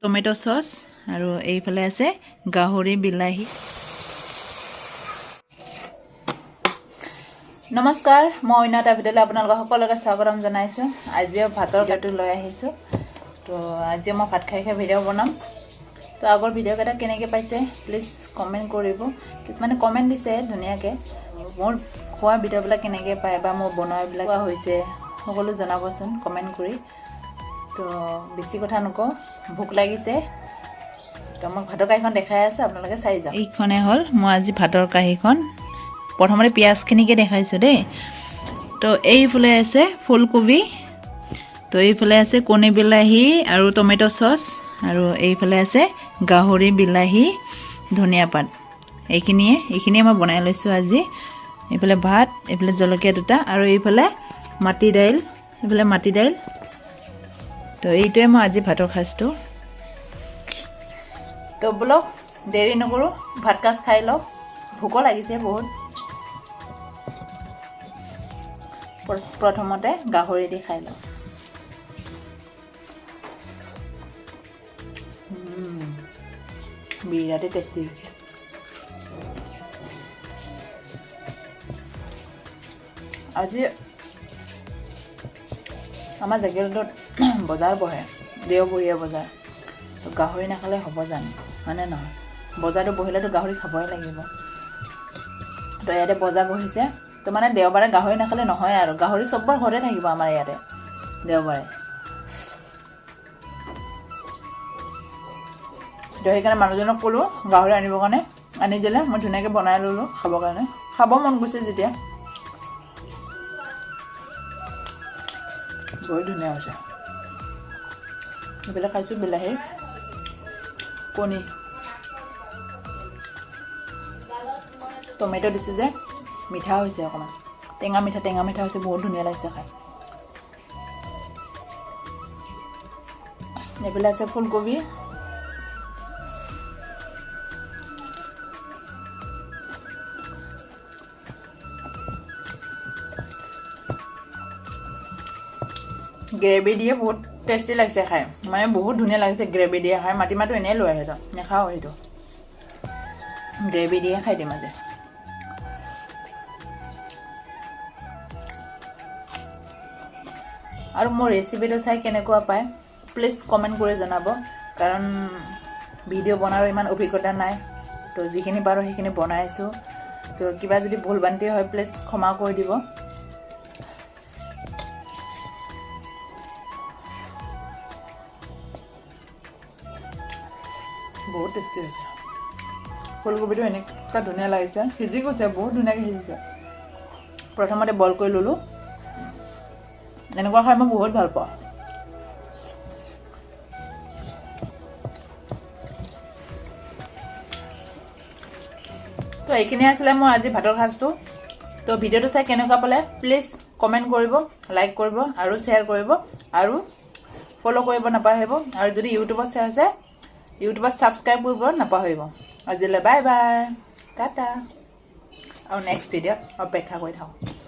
Tomato sauce আৰু এইফালে আছে গাহৰি বিলাহী। নমস্কাৰ, মই অন্য এটা ভিডিঅ'লৈ আপোনালোকক সকলোকে স্বাগতম জনাইছোঁ। আজিও ভাতৰ ভিডিঅ'টো লৈ আহিছোঁ। তো আজি মই ভাত খাই ভিডিঅ' বনাম। তো আগৰ ভিডিঅ'কেইটা কেনেকৈ পাইছে প্লিজ কমেণ্ট কৰিব। কিছুমানে কমেণ্ট দিছে ধুনীয়াকৈ। মোৰ খোৱা ভিডিঅ'বিলাক কেনেকৈ পায় বা মোৰ বনোৱাবিলাক খোৱা হৈছে সকলো জনাবচোন কমেণ্ট কৰি। তো বেছি কথা নকওঁ, ভোক লাগিছে। তো মই ভাতৰ কাঁহীখন দেখাই আছোঁ, আপোনালোকে চাই যাওক। এইখনে হ'ল মই আজি ভাতৰ কাঁহীখন। প্ৰথমতে পিঁয়াজখিনিকে দেখাইছোঁ দেই। তো এইফালে আছে ফুলকবি, তো এইফালে আছে কণী বিলাহী আৰু টমেটো চচ, আৰু এইফালে আছে গাহৰি বিলাহী ধনিয়া পাত। এইখিনিয়ে মই বনাই লৈছোঁ আজি। এইফালে ভাত, এইফালে জলকীয়া দুটা, আৰু এইফালে মাটি দাইল। তো এইটোৱে মই আজি ভাতৰ সাজটো। তো বোলক দেৰি নকৰোঁ, ভাত সাজ খাই লওঁ। ভোকো লাগিছে বহুত। প্ৰথমতে গাহৰি দি খাই লওঁ। বিৰাটেই টেষ্টি হৈছে। আজি আমাৰ জেগেলটোত বজাৰ বহে, দেওবৰীয়া বজাৰ। তো গাহৰি নাখালে হ'ব জানো, হয়নে নহয়? বজাৰটো বহিলেতো গাহৰি খাবই লাগিব। তো ইয়াতে বজাৰ বহিছে, তো মানে দেওবাৰে গাহৰি নাখালে নহয় আৰু। গাহৰি চববাৰ ঘৰতে থাকিব আমাৰ ইয়াতে দেওবাৰে। তো সেইকাৰণে মানুহজনক ক'লোঁ গাহৰি আনিবৰ কাৰণে, আনি দিলে। মই ধুনীয়াকৈ বনাই ল'লোঁ খাবৰ কাৰণে। খাব মন গৈছে যেতিয়া। বহুত ধুনীয়া হৈছে। এইবিলাক খাইছোঁ বিলাহী, কণী, টমেটো দিছোঁ যে মিঠা হৈছে অকণমান, টেঙা মিঠা হৈছে। বহুত ধুনীয়া লাগিছে খাই। এইফালে আছে ফুলকবি, গ্ৰেভি দিয়ে বহুত টেষ্টি লাগিছে খাই, মানে বহুত ধুনীয়া লাগিছে গ্ৰেভি দিয়ে খাই। মাটিমাহটো এনেই লৈ আহে, নাখাওঁ সেইটো, গ্ৰেভি দিয়ে খাই দিম আজি। আৰু মোৰ ৰেচিপিটো চাই কেনেকুৱা পায় প্লিজ কমেণ্ট কৰি জনাব, কাৰণ ভিডিঅ' বনোৱাৰ ইমান অভিজ্ঞতা নাই। তো যিখিনি পাৰোঁ সেইখিনি বনাইছোঁ। তো কিবা যদি ভুল ভ্ৰান্তি হয় প্লিজ ক্ষমা কৰি দিব। বহুত টেষ্টি হৈছে। ফুলকবিটো এনেকুৱা ধুনীয়া লাগিছে, সিজি গৈছে, বহুত ধুনীয়াকৈ সিজিছে। প্ৰথমতে বইল কৰি ল'লোঁ। এনেকুৱা খাই মই বহুত ভাল পাওঁ। তো এইখিনিয়ে আছিলে মোৰ আজি ভাতৰ সাজটো। তো ভিডিঅ'টো চাই কেনেকুৱা পালে প্লিজ কমেণ্ট কৰিব, লাইক কৰিব আৰু শ্বেয়াৰ কৰিব, আৰু ফ'ল' কৰিব নাপাহৰিব। আৰু যদি ইউটিউবত চাই আছে ইউটিউবত ছাবস্ক্ৰাইব কৰিব নাপাহৰিব। আজিলৈ বাই বাই, টাটা। আৰু নেক্সট ভিডিঅ'ত অপেক্ষা কৰি থাকক।